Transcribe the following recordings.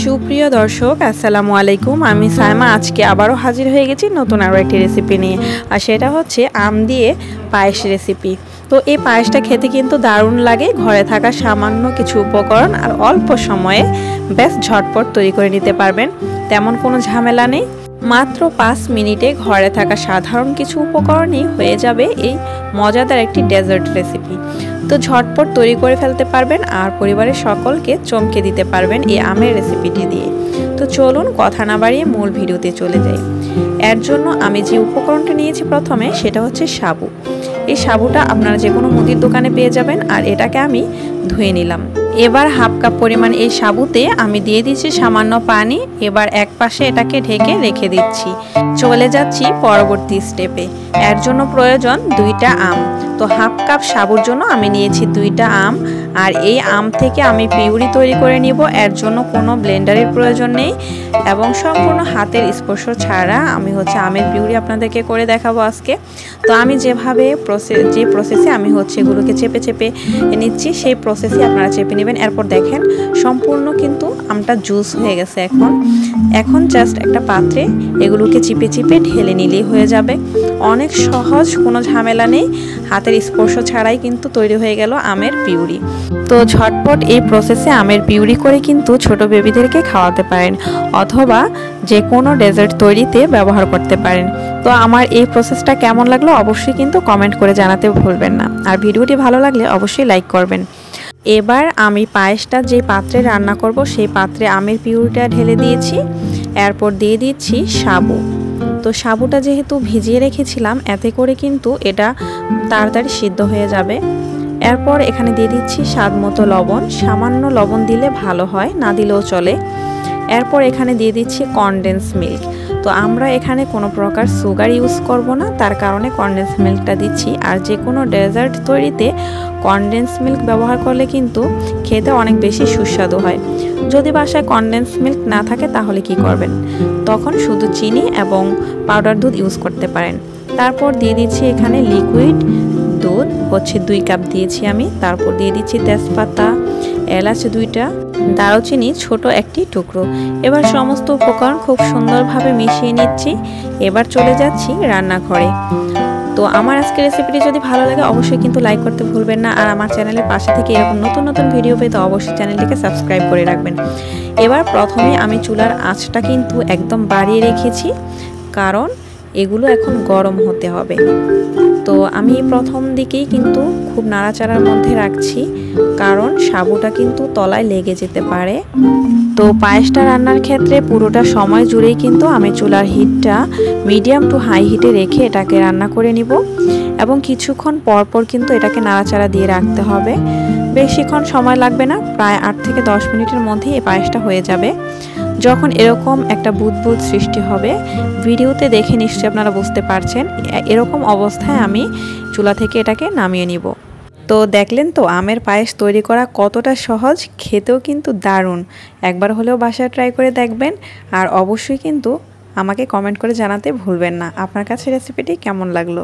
সুপ্রিয় দর্শক আসসালামু আলাইকুম। আমি সাইমা আজকে আবারও হাজির হয়ে গেছি নতুন আরও একটি রেসিপি নিয়ে, আর সেটা হচ্ছে আম দিয়ে পায়েস রেসিপি। তো এই পায়েসটা খেতে কিন্তু দারুণ লাগে। ঘরে থাকা সামান্য কিছু উপকরণ আর অল্প সময়ে বেশ ঝটপট তৈরি করে নিতে পারবেন, তেমন কোনো ঝামেলা নেই। মাত্র 5 মিনিটে ঘরে থাকা সাধারণ কিছু উপকরণই হয়ে যাবে এই মজাদার একটি ডেজার্ট রেসিপি। তো ঝটপট তৈরি করে ফেলতে পারবেন আর পরিবারের সকলকে চমকে দিতে পারবেন এই আমের রেসিপিটি দিয়ে। তো চলুন কথা না বাড়িয়ে মূল ভিডিওতে চলে যাই। এর জন্য আমি যে উপকরণটা নিয়েছি প্রথমে সেটা হচ্ছে সাবু। এই সাবুটা আপনারা যে কোনো মুদির দোকানে পেয়ে যাবেন, আর এটাকে আমি ধুয়ে নিলাম। এবার হাফ কাপ পরিমাণ এই সাবুতে আমি দিয়ে দিচ্ছি সামান্য পানি। এবার এক পাশে এটাকে ঢেকে রেখে দিচ্ছি। চলে যাচ্ছি পরবর্তী স্টেপে। এর জন্য প্রয়োজন 2টা আম। তো হাফ কাপ সাবুর জন্য আমি নিয়েছি 2টা আম, আর এই আম থেকে আমি পিউরি তৈরি করে নিব। এর জন্য কোনো ব্লেন্ডারের প্রয়োজন নেই এবং সম্পূর্ণ হাতের স্পর্শ ছাড়া আমি আমের পিউরি আপনাদেরকে করে দেখাবো আজকে। তো আমি যেভাবে প্রসেসে আমি এগুলোকে চেপে চেপে নিচ্ছি, সেই প্রসেসে আপনারা চেপে নেবেন। এরপর দেখেন সম্পূর্ণ কিন্তু আমটা জুস হয়ে গেছে। এখন জাস্ট একটা পাত্রে এগুলোকে চিপে চিপে ঢেলে নিলেই হয়ে যাবে। অনেক সহজ, কোনো ঝামেলা নেই, হাতের স্পর্শ ছাড়াই কিন্তু তৈরি হয়ে গেল আমের পিউরি। তো ঝটপট এই প্রসেসে আমের পিউরি করে কিন্তু ছোট বেবিদেরকে খাওয়াতে পারেন, অথবা যে কোনো ডেজার্ট তৈরিতে ব্যবহার করতে পারেন। তো আমার এই প্রসেসটা কেমন লাগলো অবশ্যই কিন্তু কমেন্ট করে জানাতে ভুলবেন না, আর ভিডিওটি ভালো লাগলে অবশ্যই লাইক করবেন। এবার আমি পায়েসটা যে পাত্রে রান্না করব সেই পাত্রে আমের পিউরিটা ঢেলে দিয়েছি। এরপর দিয়ে দিচ্ছি সাবু। তো সাবুটা যেহেতু ভিজিয়ে রেখেছিলাম, এতে করে কিন্তু এটা তাড়াতাড়ি সিদ্ধ হয়ে যাবে। এরপর এখানে দিয়ে দিচ্ছি স্বাদ মতো লবণ। সামান্য লবণ দিলে ভালো হয়, না দিলেও চলে। এরপর এখানে দিয়ে দিচ্ছি কনডেন্স মিল্ক। তো আমরা এখানে কোনো প্রকার সুগার ইউজ করব না, তার কারণে কনডেন্স মিল্কটা দিচ্ছি। আর যে কোনো ডেজার্ট তৈরিতে কনডেন্স মিল্ক ব্যবহার করলে কিন্তু খেতে অনেক বেশি সুস্বাদু হয়। যদি বাসায় কনডেন্স মিল্ক না থাকে তাহলে কি করবেন, তখন শুধু চিনি এবং পাউডার দুধ ইউজ করতে পারেন। তারপর দিয়ে দিচ্ছি এখানে লিকুইড দুধ 2 কাপ দিয়েছি আমি। তারপর দিয়ে দিচ্ছি তেজপাতা, এলাচ 2টা, দারুচিনি ছোট একটি টুকরো। এবার সমস্ত উপকরণ খুব সুন্দরভাবে মিশিয়ে নিচ্ছি। এবার চলে যাচ্ছি রান্নাঘরে। তো আমার আজকের রেসিপিটি যদি ভালো লাগে অবশ্যই কিন্তু লাইক করতে ভুলবেন না, আর আমার চ্যানেলের পাশে থেকে এরকম নতুন নতুন ভিডিও পেতে অবশ্যই চ্যানেলটিকে সাবস্ক্রাইব করে রাখবেন। এবার প্রথমে আমি চুলার আঁচটা কিন্তু একদম বাড়িয়ে রেখেছি, কারণ এগুলো এখন গরম হতে হবে। তো আমি প্রথম দিকেই কিন্তু খুব নাড়াচাড়ার মধ্যে রাখছি, কারণ সাবুটা কিন্তু তলায় লেগে যেতে পারে। তো পায়েসটা রান্নার ক্ষেত্রে পুরোটা সময় জুড়েই কিন্তু আমি চুলার হিটটা মিডিয়াম টু হাই হিটে রেখে এটাকে রান্না করে নিব, এবং কিছুক্ষণ পরপর কিন্তু এটাকে নাড়াচাড়া দিয়ে রাখতে হবে। বেশিক্ষণ সময় লাগবে না, প্রায় 8 থেকে 10 মিনিটের মধ্যেই এই পায়েসটা হয়ে যাবে। যখন এরকম একটা বুদবুদ সৃষ্টি হবে, ভিডিওতে দেখে নিশ্চয়ই আপনারা বুঝতে পারছেন, এরকম অবস্থায় আমি চুলা থেকে এটাকে নামিয়ে নিব। তো দেখলেন তো আমের পায়েস তৈরি করা কতটা সহজ, খেতেও কিন্তু দারুণ। একবার হলেও বাসায় ট্রাই করে দেখবেন, আর অবশ্যই কিন্তু আমাকে কমেন্ট করে জানাতে ভুলবেন না আপনার কাছে রেসিপিটি কেমন লাগলো।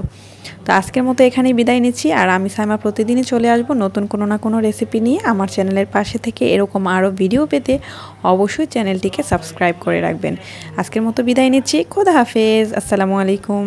তো আজকের মতো এখানেই বিদায় নিচ্ছি, আর আমি সাইমা প্রতিদিনই চলে আসব নতুন কোনো না কোনো রেসিপি নিয়ে। আমার চ্যানেলের পাশে থেকে এরকম আরও ভিডিও পেতে অবশ্যই চ্যানেলটিকে সাবস্ক্রাইব করে রাখবেন। আজকের মতো বিদায় নিচ্ছি। খোদা হাফেজ, আসসালামু আলাইকুম।